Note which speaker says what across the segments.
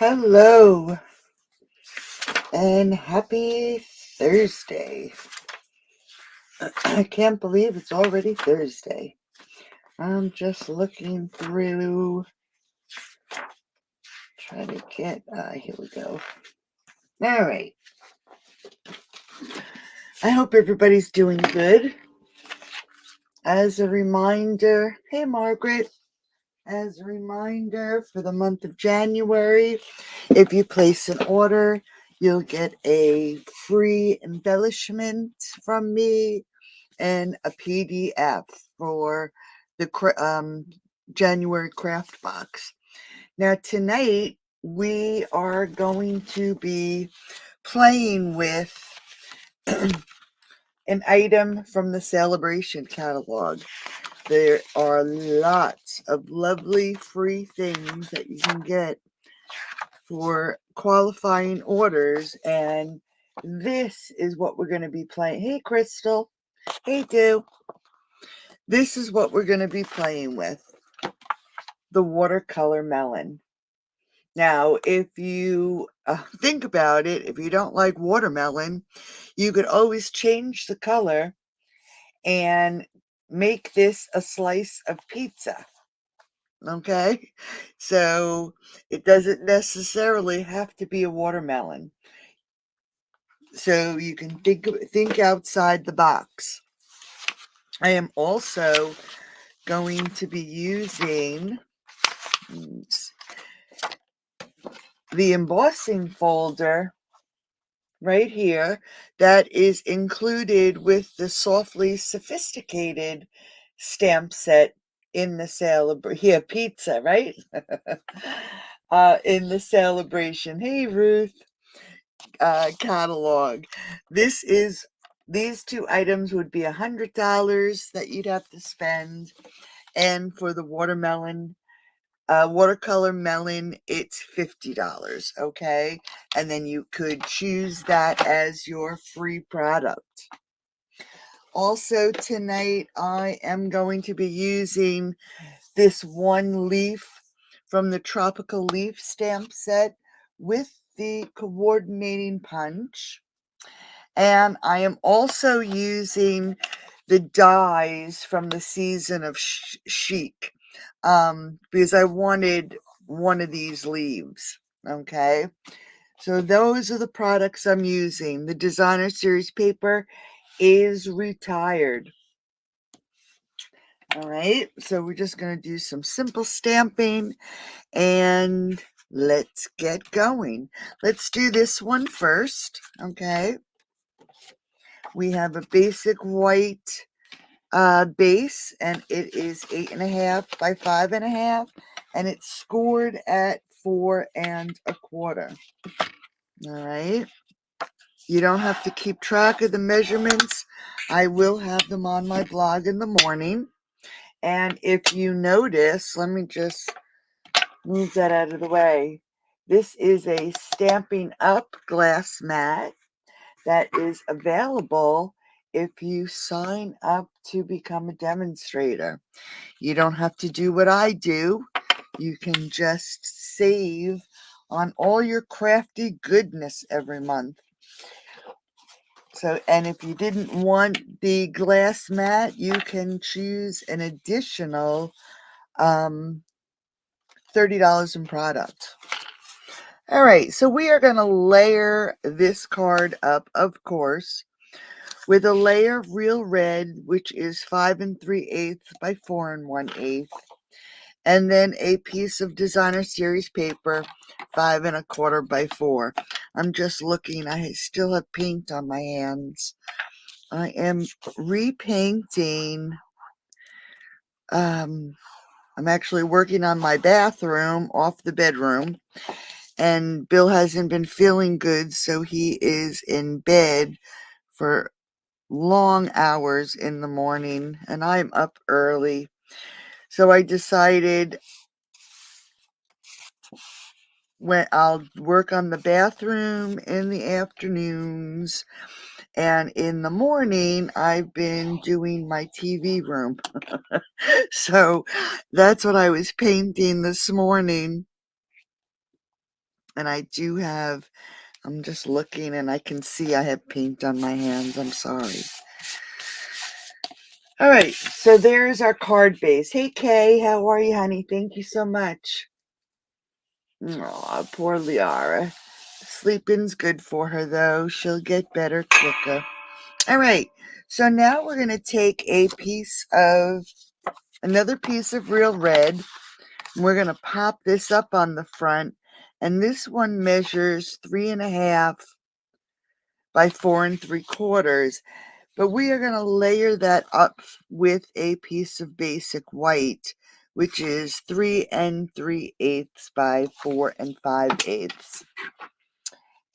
Speaker 1: Hello and happy Thursday. I can't believe it's already Thursday. I'm just looking through, trying to get, here we go. All right. I hope everybody's doing good. As a reminder, hey Margaret, as a reminder for the month of January, if you place an order, you'll get a free embellishment from me and a PDF for the January craft box. Now, tonight we are going to be playing with an item from the Celebration catalog. There are lots of lovely free things that you can get for qualifying orders, and this is what we're going to be playing. Hey, Crystal. Hey, Do. This is what we're going to be playing with, the watercolor melon. Now, if you think about it, if you don't like watermelon, you could always change the color and make this a slice of pizza. Okay? So it doesn't necessarily have to be a watermelon. So you can think outside the box. I am also going to be using the embossing folder right here that is included with the Softly Sophisticated stamp set in the pizza, right? In the Celebration. Hey, Ruth, catalog. These two items would be $100 that you'd have to spend, and for the watercolor melon, it's $50, okay? And then you could choose that as your free product. Also tonight, I am going to be using this one leaf from the Tropical Leaf stamp set with the coordinating punch. And I am also using the dies from the season of chic, because I wanted one of these leaves. Okay, so those are the products I'm using. The designer series paper is retired. All right, so we're just going to do some simple stamping and let's get going. Let's do this one first. Okay, we have a basic white base, and it is 8.5 by 5.5, and it's scored at 4 1/4. All right, you don't have to keep track of the measurements. I will have them on my blog in the morning. And if you notice, let me just move that out of the way. This is a Stampin' Up glass mat that is available if you sign up to become a demonstrator. You don't have to do what I do. You can just save on all your crafty goodness every month. So, and if you didn't want the glass mat, you can choose an additional $30 in product. All right, so we are going to layer this card up, of course, with a layer of real red, which is 5 3/8 by 4 1/8, and then a piece of designer series paper, 5 1/4 by 4. I'm just looking. I still have paint on my hands. I am repainting. I'm actually working on my bathroom off the bedroom, and Bill hasn't been feeling good, so he is in bed for long hours in the morning, and I'm up early. So I decided when I'll work on the bathroom in the afternoons, and in the morning I've been doing my TV room. So that's what I was painting this morning. And I do have, I'm just looking and I can see I have paint on my hands. I'm sorry. All right, so there's our card base. Hey, Kay, how are you, honey? Thank you so much. Oh, poor Liara. Sleeping's good for her, though. She'll get better quicker. All right, so now we're going to take another piece of real red. And we're going to pop this up on the front. And this one measures 3.5 by 4 3/4. But we are going to layer that up with a piece of basic white, which is 3 3/8 by 4 5/8.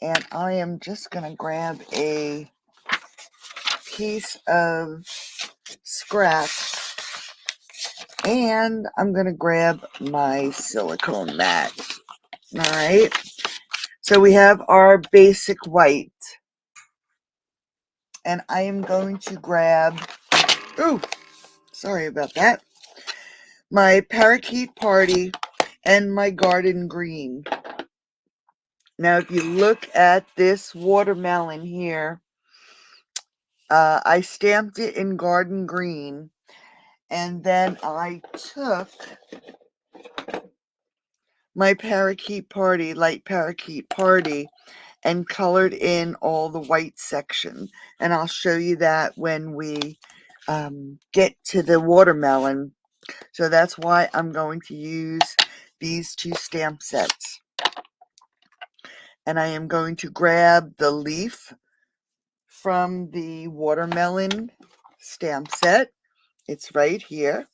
Speaker 1: And I am just going to grab a piece of scrap and I'm going to grab my silicone mat. All right. So we have our basic white. And I am going to grab, ooh, sorry about that, my Parakeet Party and my Garden Green. Now, if you look at this watermelon here, I stamped it in Garden Green, and then I took my Parakeet Party, light Parakeet Party, and colored in all the white section. And I'll show you that when we get to the watermelon. So that's why I'm going to use these two stamp sets. And I am going to grab the leaf from the watermelon stamp set. It's right here.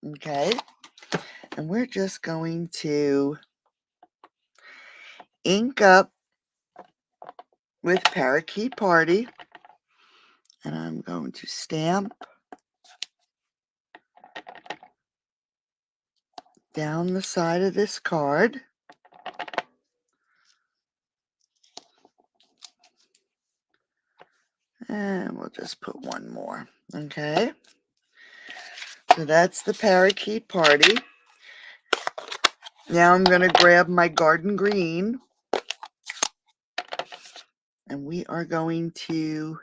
Speaker 1: Okay. And we're just going to ink up with Parakeet Party. And I'm going to stamp down the side of this card. And we'll just put one more. Okay. So that's the Parakeet Party. Now I'm going to grab my Garden Green. And we are going to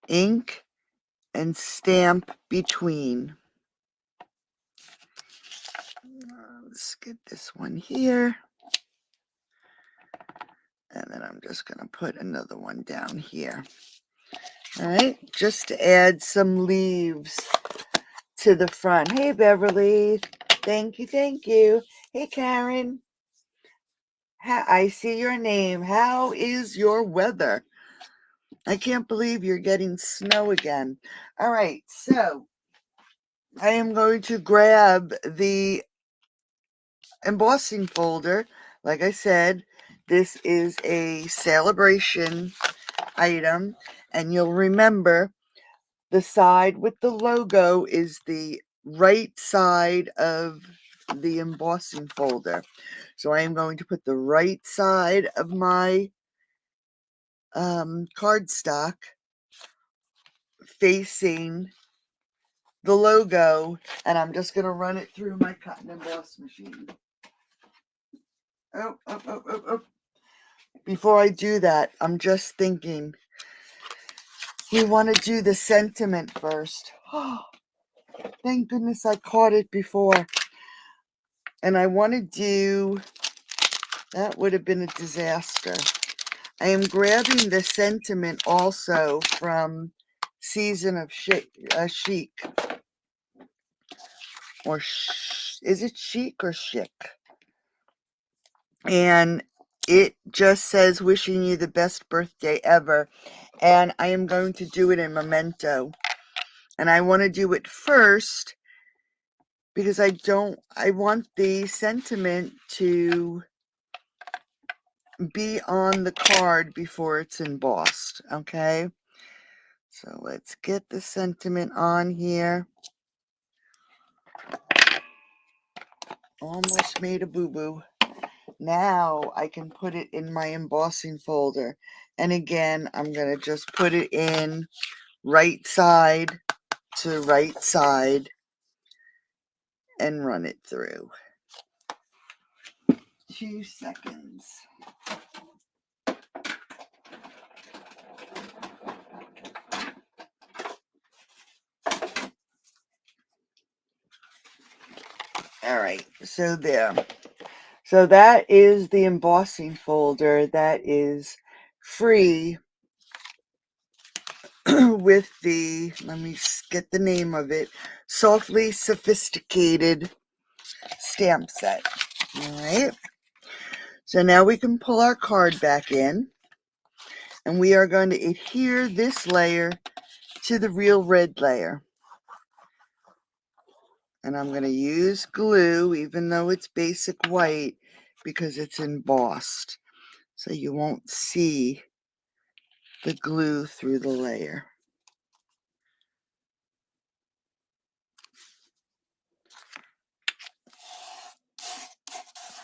Speaker 1: ink and stamp between. Let's get this one here. And then I'm just going to put another one down here. All right, just to add some leaves to the front. Hey, Beverly. Thank you, thank you. Hey, Karen. I see your name. How is your weather? I can't believe you're getting snow again. All right, so I am going to grab the embossing folder. Like I said, this is a celebration item, and you'll remember the side with the logo is the right side of the embossing folder. So I am going to put the right side of my cardstock facing the logo, and I'm just going to run it through my cut and emboss machine. Oh. Before I do that, I'm just thinking we want to do the sentiment first. Oh, thank goodness I caught it before. And I want to do, that would have been a disaster. I am grabbing the sentiment also from Season of Chic. Or is it chic or chic? And it just says, wishing you the best birthday ever. And I am going to do it in memento. And I want to do it first because I want the sentiment to be on the card before it's embossed. Okay. So let's get the sentiment on here. Almost made a boo-boo. Now I can put it in my embossing folder. And again, I'm going to just put it in right side to right side and run it through. 2 seconds. All right, so there. So that is the embossing folder that is free with the, let me get the name of it, Softly Sophisticated stamp set. All right. So now we can pull our card back in, and we are going to adhere this layer to the real red layer. And I'm going to use glue, even though it's basic white, because it's embossed. So you won't see the glue through the layer.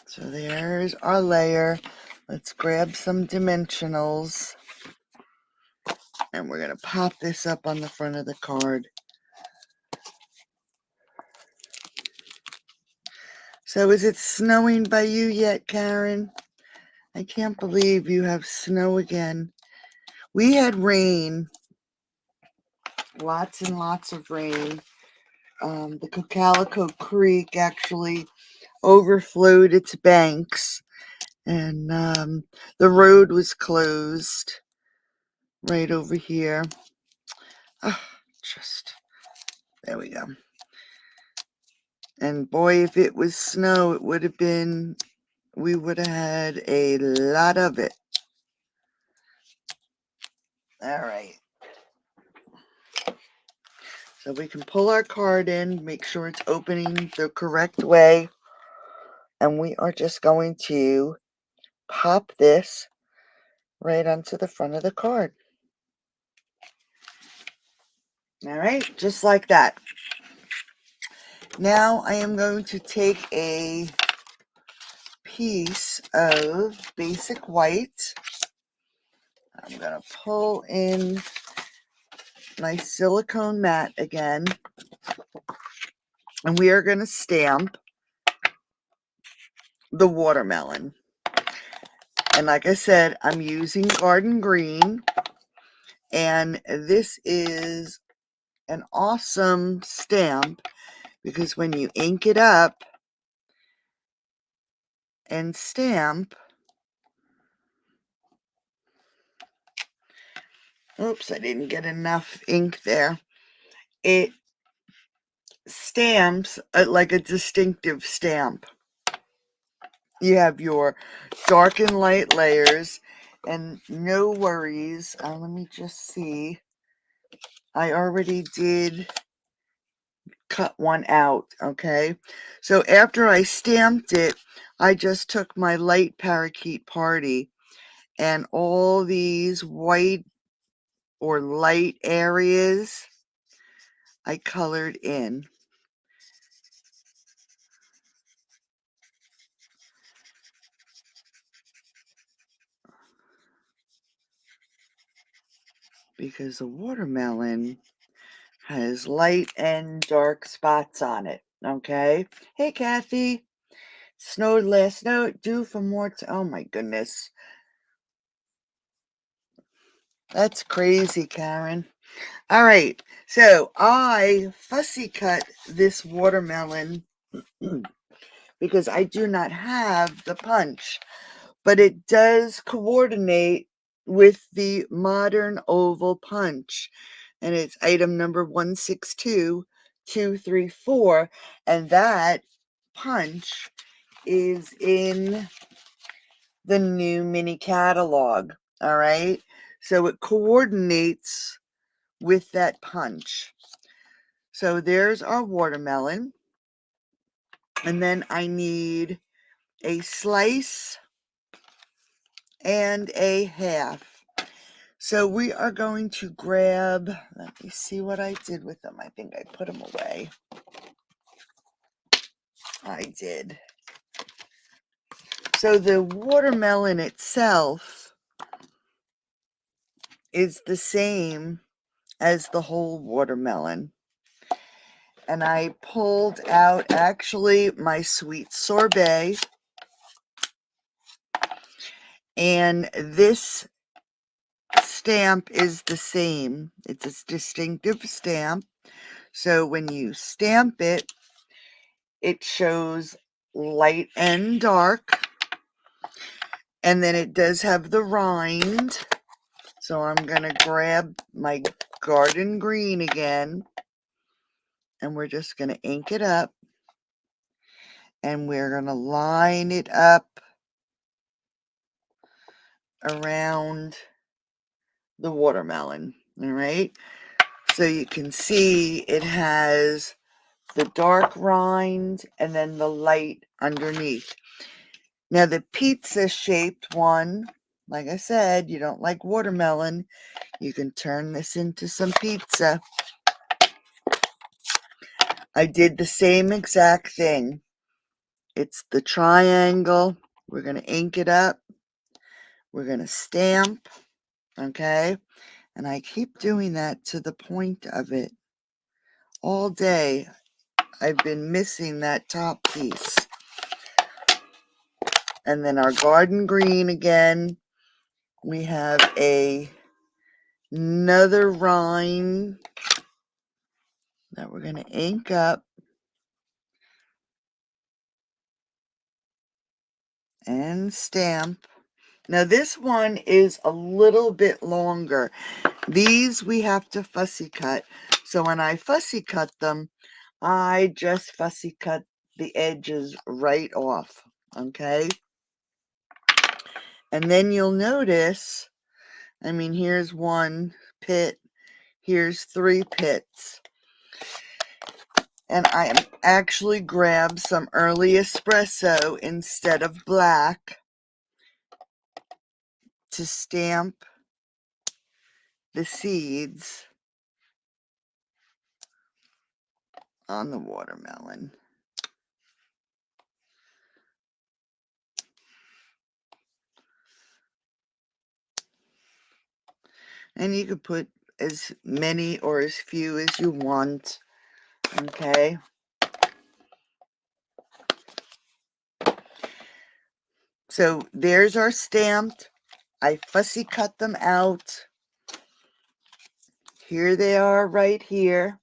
Speaker 1: So there's our layer. Let's grab some dimensionals. And we're going to pop this up on the front of the card. So is it snowing by you yet, Karen? I can't believe you have snow again. We had rain, lots and lots of rain. The Cocalico Creek actually overflowed its banks, and the road was closed right over here. Oh, there we go. And boy, if it was snow, it would have been, we would have had a lot of it. All right. So we can pull our card in, make sure it's opening the correct way. And we are just going to pop this right onto the front of the card. All right, just like that. Now I am going to take a piece of basic white. I'm going to pull in my silicone mat again. And we are going to stamp the watermelon. And like I said, I'm using Garden Green. And this is an awesome stamp because when you ink it up and stamp, oops, I didn't get enough ink there. It stamps like a distinctive stamp. You have your dark and light layers, and no worries. Let me just see. I already did cut one out, okay? So after I stamped it, I just took my light parakeet party and all these white or light areas I colored in. Because the watermelon has light and dark spots on it, okay? Hey, Kathy. Snowed last night, due for more, oh my goodness. That's crazy, Karen. All right, so I fussy cut this watermelon because I do not have the punch, but it does coordinate with the modern oval punch, and it's item number 162234, and that punch is in the new mini catalog. All right, so it coordinates with that punch. So there's our watermelon. And then I need a slice and a half. So we are going to grab, let me see what I did with them. I think I put them away. I did. So the watermelon itself is the same as the whole watermelon. And I pulled out actually my sweet sorbet. And this stamp is the same. It's a distinctive stamp. So when you stamp it, it shows light and dark. And then it does have the rind. So I'm going to grab my garden green again. And we're just going to ink it up. And we're going to line it up around the watermelon. All right. So you can see it has the dark rind and then the light underneath. Now the pizza shaped one, like I said, you don't like watermelon, you can turn this into some pizza. I did the same exact thing. It's the triangle. We're going to ink it up. We're going to stamp. Okay. And I keep doing that to the point of it. All day I've been missing that top piece. And then our garden green again. We have another rind that we're going to ink up and stamp. Now this one is a little bit longer. These we have to fussy cut. So when I fussy cut them, I just fussy cut the edges right off. Okay. And then you'll notice, I mean, here's one pit. Here's 3 pits. And I actually grabbed some early espresso instead of black to stamp the seeds on the watermelon. And you could put as many or as few as you want. Okay. So there's our stamped. I fussy cut them out. Here they are right here.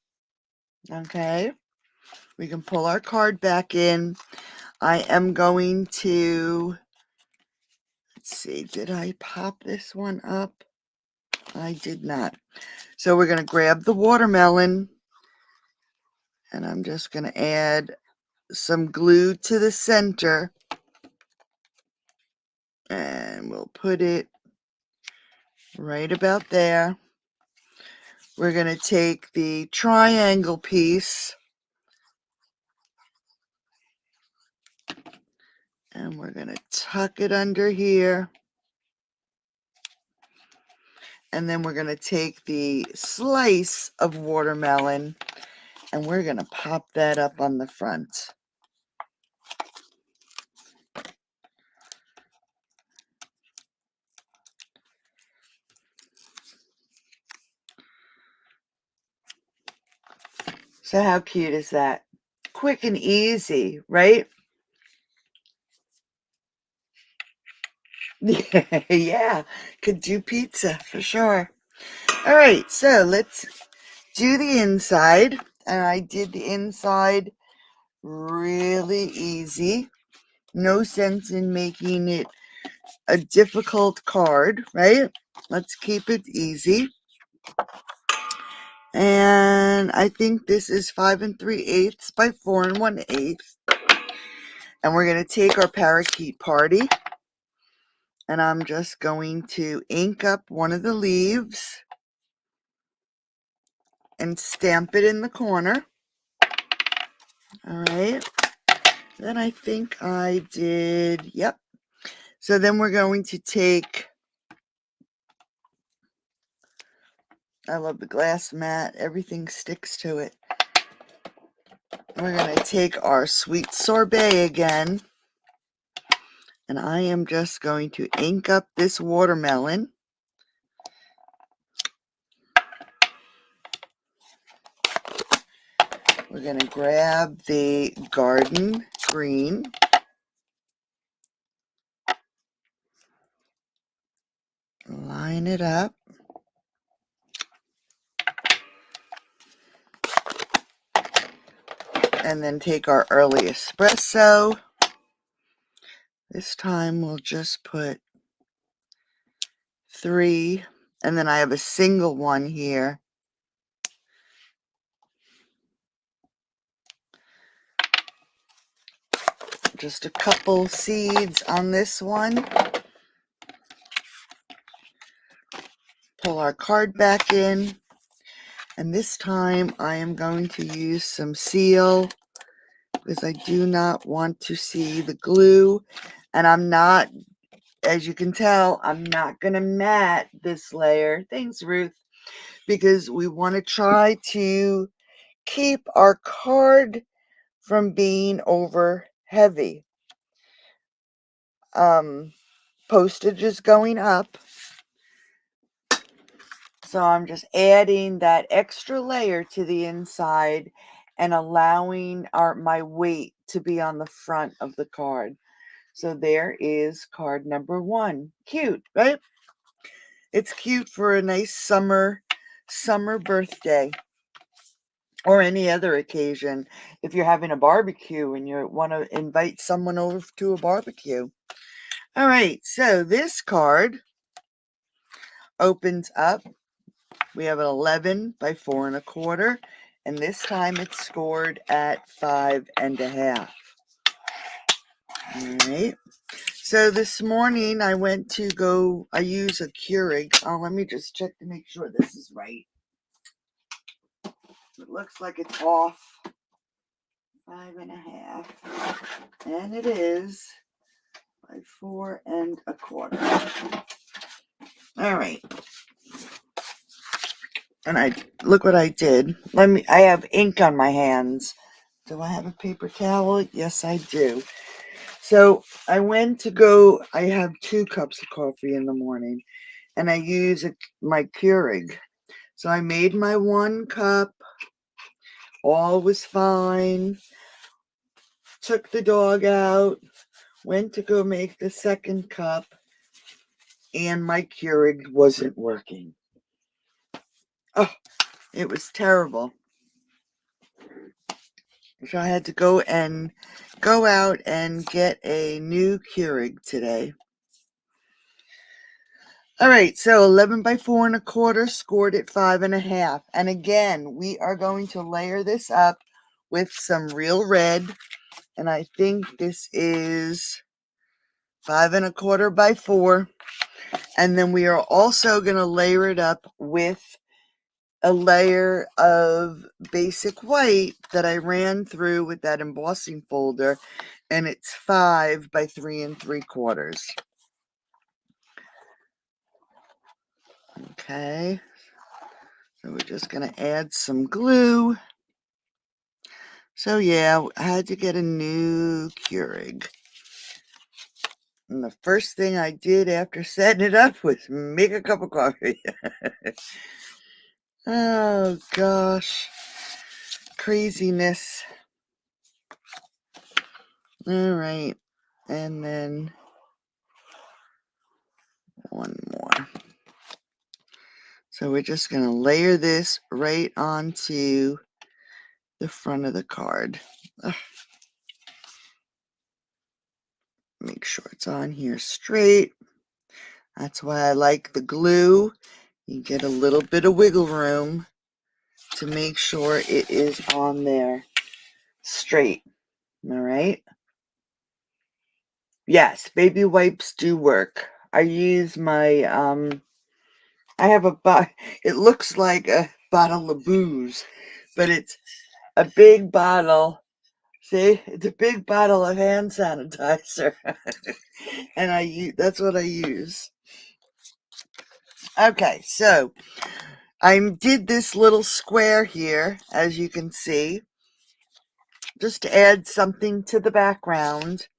Speaker 1: Okay. We can pull our card back in. I am going to, let's see, did I pop this one up? I did not. So we're going to grab the watermelon. And I'm just going to add some glue to the center. And we'll put it right about there. We're going to take the triangle piece and we're going to tuck it under here. And then we're going to take the slice of watermelon and we're going to pop that up on the front. So how cute is that? Quick and easy, right? Yeah, could do pizza for sure. All right, so let's do the inside. And I did the inside really easy. No sense in making it a difficult card, right? Let's keep it easy. And I think this is 5 3/8 by 4 1/8. And we're going to take our parakeet party. And I'm just going to ink up one of the leaves and stamp it in the corner. All right. Then I think I did, yep. So then we're going to take, I love the glass mat, everything sticks to it. We're going to take our sweet sorbet again. And I am just going to ink up this watermelon. We're going to grab the garden green. line it up. And then take our early espresso. This time we'll just put 3. And then I have a single one here. Just a couple seeds on this one. Pull our card back in. And this time I am going to use some seal because I do not want to see the glue. And I'm not, as you can tell, I'm not going to mat this layer. Thanks, Ruth. Because we want to try to keep our card from being over heavy. Postage is going up. So I'm just adding that extra layer to the inside and allowing my weight to be on the front of the card. So there is card number 1. Cute, right? It's cute for a nice summer birthday or any other occasion. If you're having a barbecue and you want to invite someone over to a barbecue. All right, so this card opens up. We have an 11 by 4 1/4, and this time it's scored at 5 1/2. All right. So this morning I use a Keurig. Oh, let me just check to make sure this is right. It looks like it's off 5 1/2, and it is by 4 1/4. All right. And look what I did. I have ink on my hands. Do I have a paper towel? Yes, I do. So I have 2 cups of coffee in the morning, and I use my Keurig. So I made my 1 cup. All was fine. Took the dog out. Went to go make the 2nd cup, and my Keurig wasn't working. Oh, it was terrible. So I had to go out and get a new Keurig today. All right, so 11 by 4 1/4 scored at 5 1/2. And again, we are going to layer this up with some real red. And I think this is 5 1/4 by 4. And then we are also going to layer it up with a layer of basic white that I ran through with that embossing folder, and it's 5 by 3 3/4. Okay, so we're just going to add some glue. So yeah, I had to get a new Keurig. And the first thing I did after setting it up was make a cup of coffee. Oh gosh, craziness. All right, and then one more. So we're just going to layer this right onto the front of the card. Ugh. Make sure it's on here straight. That's why I like the glue. You get a little bit of wiggle room to make sure it is on there straight. All right. Yes, baby wipes do work. I use my I have it looks like a bottle of booze, but it's a big bottle. See, it's a big bottle of hand sanitizer. And that's what I use. Okay, so I did this little square here, as you can see, just to add something to the background.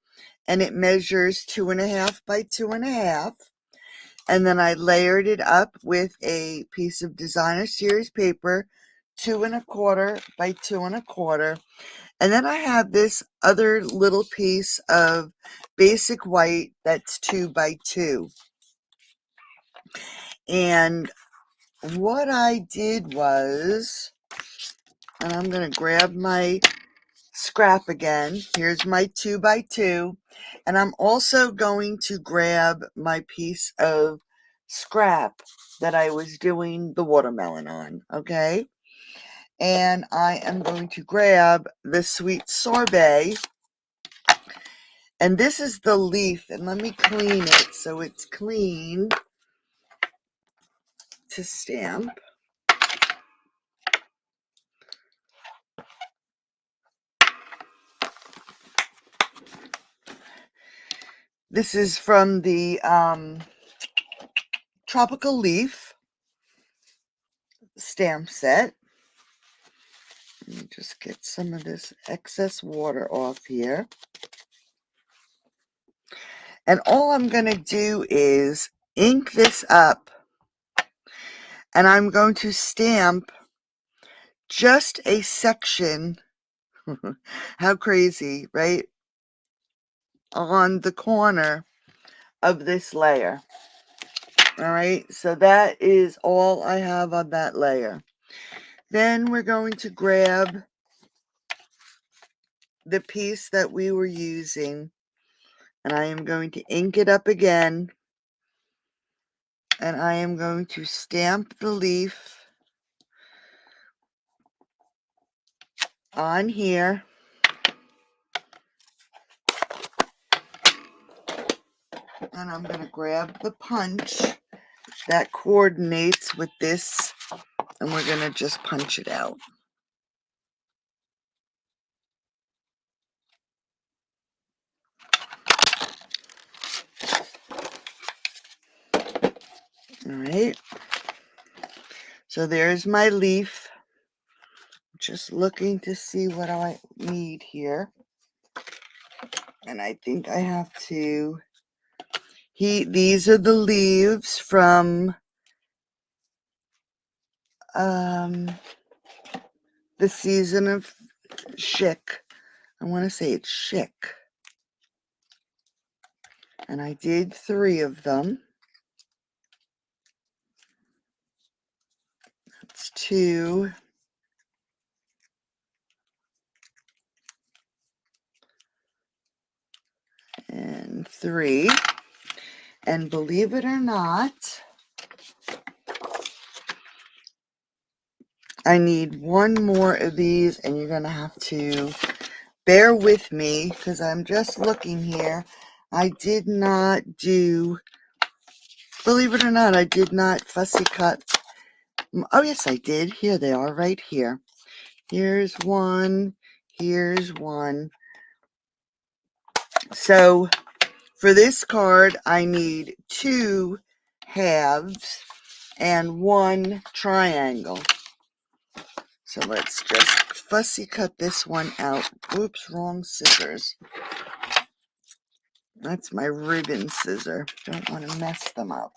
Speaker 1: And it measures 2 1/2 by 2 1/2. And then I layered it up with a piece of designer series paper, 2 1/4 by 2 1/4. And then I have this other little piece of basic white that's 2 by 2. And what I did was, and I'm going to grab my scrap again. Here's my 2x2. And I'm also going to grab my piece of scrap that I was doing the watermelon on, okay? And I am going to grab the sweet sorbet. And this is the leaf. And let me clean it so it's clean to stamp. This is from the Tropical Leaf stamp set. Let me just get some of this excess water off here. And all I'm going to do is ink this up. And I'm going to stamp just a section. How crazy, right? On the corner of this layer. All right, so that is all I have on that layer. Then we're going to grab the piece that we were using, and I am going to ink it up again, and I am going to stamp the leaf on here. And I'm going to grab the punch that coordinates with this, and we're going to just punch it out. All right. So there's my leaf. Just looking to see what I need here. And I think I have to heat. These are the leaves from the season of Chic. I want to say it's Chic. And I did 3 of them. That's 2. And 3. And believe it or not, I need 1 more of these, and you're going to have to bear with me because I'm just looking here. I did not do, believe it or not, I did not fussy cut. Oh, yes, I did. Here they are right here. Here's 1. Here's 1. So for this card, I need 2 halves and 1 triangle. So let's just fussy cut this one out. Oops, wrong scissors. That's my ribbon scissor. Don't want to mess them up.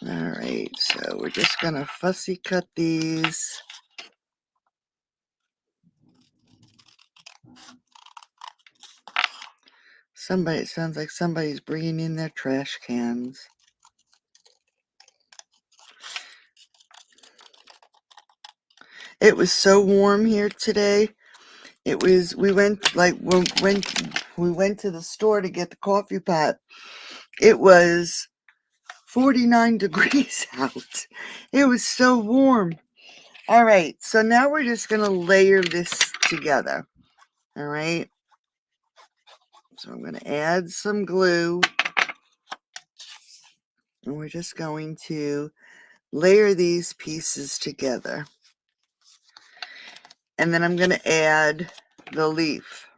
Speaker 1: All right, so we're just going to fussy cut these. It sounds like somebody's bringing in their trash cans. It was so warm here today. It was, we went to the store to get the coffee pot. It was 49 degrees out. It was so warm. All right, so now we're just going to layer this together. All right. So I'm going to add some glue. And we're just going to layer these pieces together. And then I'm going to add the leaf.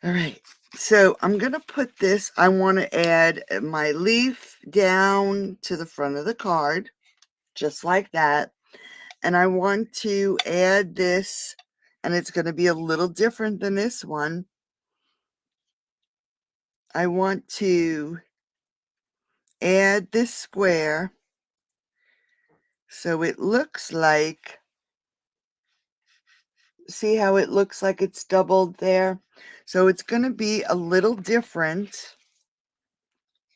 Speaker 1: All right, so I'm going to put this, I want to add my leaf down to the front of the card, just like that. And I want to add this, and it's going to be a little different than this one. I want to add this square So it looks like, see how it looks like it's doubled there? So it's going to be a little different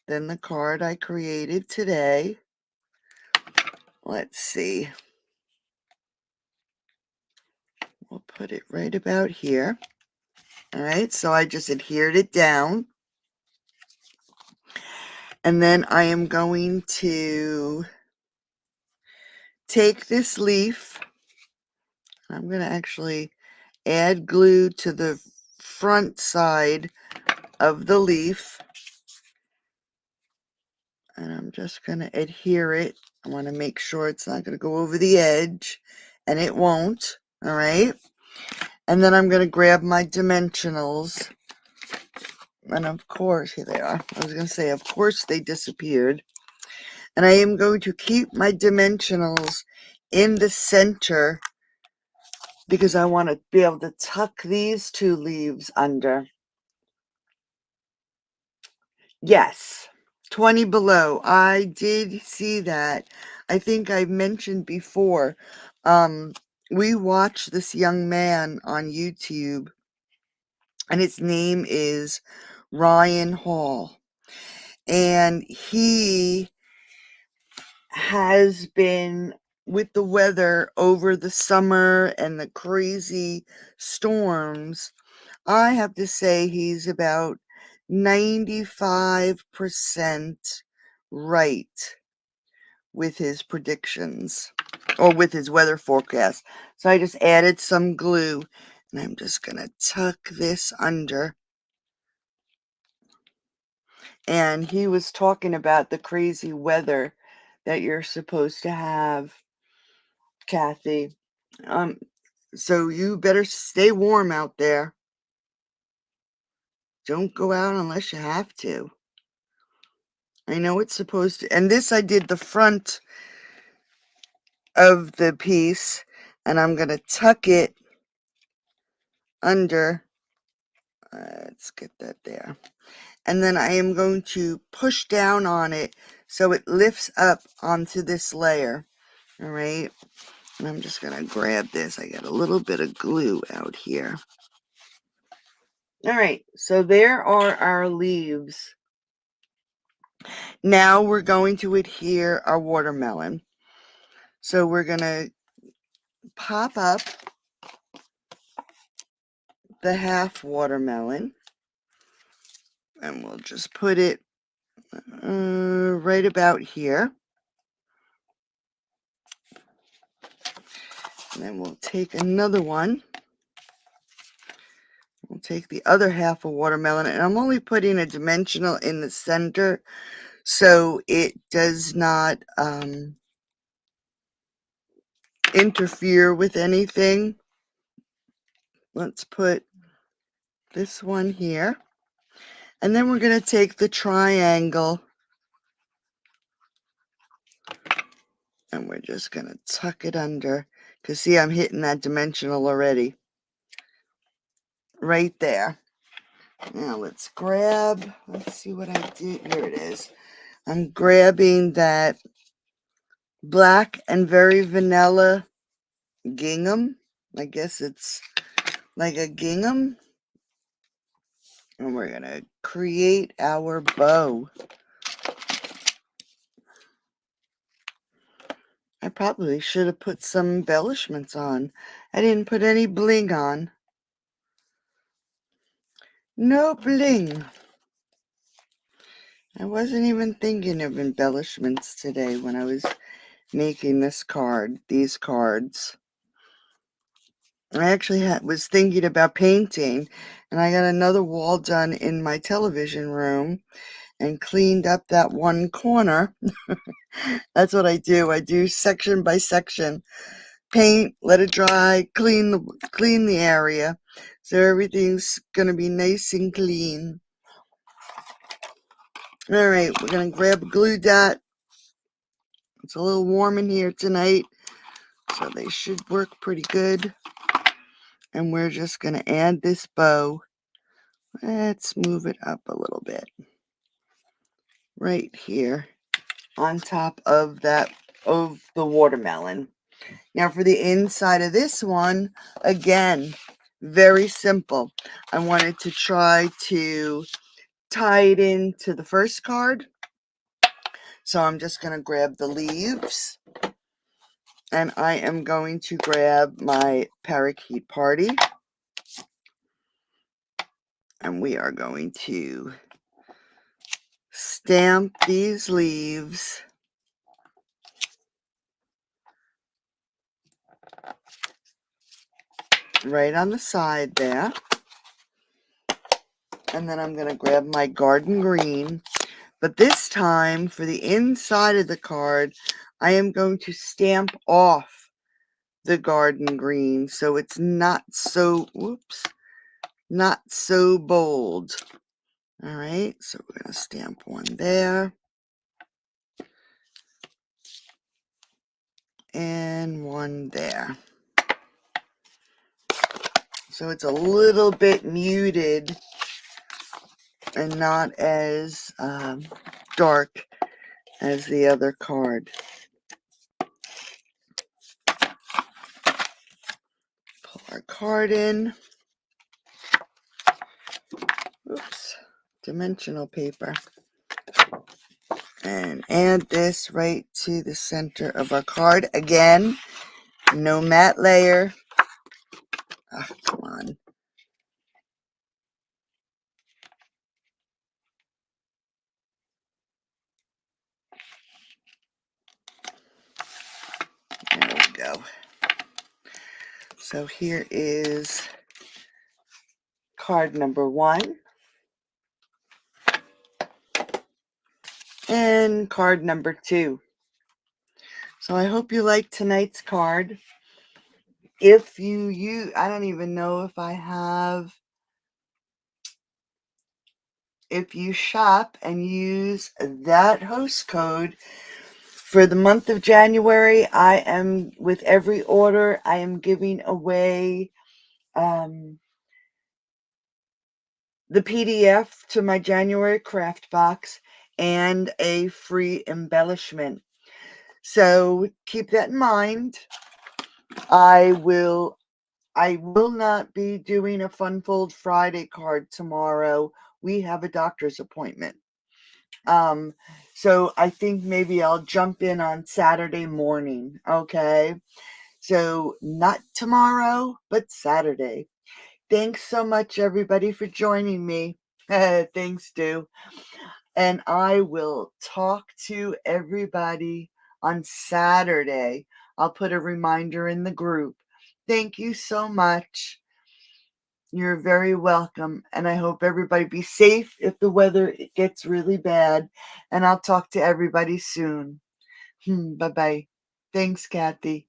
Speaker 1: than the card I created today. Let's see. We'll put it right about here. All right, so I just adhered it down. And then I am going to take this leaf. I'm going to actually add glue to the front side of the leaf. And I'm just going to adhere it. I want to make sure it's not going to go over the edge. And it won't. All right. And then I'm going to grab my dimensionals. And of course, here they are. I was going to say, of course, they disappeared. And I am going to keep my dimensionals in the center because I want to be able to tuck these two leaves under. Yes, 20 below. I did see that. I think I mentioned before. We watched this young man on YouTube, and his name is Ryan Hall. And he has been, with the weather over the summer and the crazy storms, I have to say he's about 95% right with his predictions or with his weather forecast. So I just added some glue and I'm just going to tuck this under. And he was talking about the crazy weather that you're supposed to have, Kathy. So you better stay warm out there. Don't go out unless you have to. I know it's supposed to, and this I did the front of the piece, and I'm going to tuck it under. Let's get that there. And then I am going to push down on it so it lifts up onto this layer. All right. And I'm just going to grab this. I got a little bit of glue out here. All right. So there are our leaves. Now we're going to adhere our watermelon. So we're going to pop up the half watermelon. And we'll just put it right about here. And then we'll take another one. We'll take the other half of watermelon, and I'm only putting a dimensional in the center so it does not interfere with anything. Let's put this one here. And then we're going to take the triangle and we're just going to tuck it under. Because see, I'm hitting that dimensional already. Right there. Now let's see what I did. Here it is. I'm grabbing that black and very vanilla gingham. I guess it's like a gingham. And we're going to create our bow. I probably should have put some embellishments on. I didn't put any bling on. No bling. I wasn't even thinking of embellishments today when I was making these cards. I actually was thinking about painting, and I got another wall done in my television room and cleaned up that one corner. That's what I do. I do section by section. Paint, let it dry, clean the area. So everything's going to be nice and clean. All right, we're going to grab a glue dot. It's a little warm in here tonight, so they should work pretty good. And we're just going to add this bow. Let's move it up a little bit. Right here on top of that of the watermelon. Now for the inside of this one, again, very simple. I wanted to try to tie it into the first card. So I'm just going to grab the leaves, and I am going to grab my parakeet party, and we are going to stamp these leaves right on the side there. And then I'm going to grab my garden green. But this time, for the inside of the card, I am going to stamp off the garden green so it's not so, not so bold. All right, so we're going to stamp one there. And one there. So it's a little bit muted and not as dark as the other card. Pull our card in. Oops, dimensional paper. And add this right to the center of our card. Again, no matte layer. Oh, come on. There we go. So here is card number 1. And card number 2. So I hope you liked tonight's card. If you I don't even know if I have, if you shop and use that host code for the month of January, I am, with every order, I am giving away the PDF to my January craft box and a free embellishment. So keep that in mind. I will not be doing a Fun Fold Friday card tomorrow. We have a doctor's appointment. So I think maybe I'll jump in on Saturday morning. Okay. So not tomorrow, but Saturday. Thanks so much, everybody, for joining me. Thanks, Stu. And I will talk to everybody on Saturday. I'll put a reminder in the group. Thank you so much. You're very welcome. And I hope everybody be safe if the weather gets really bad. And I'll talk to everybody soon. Bye-bye. Thanks, Kathy.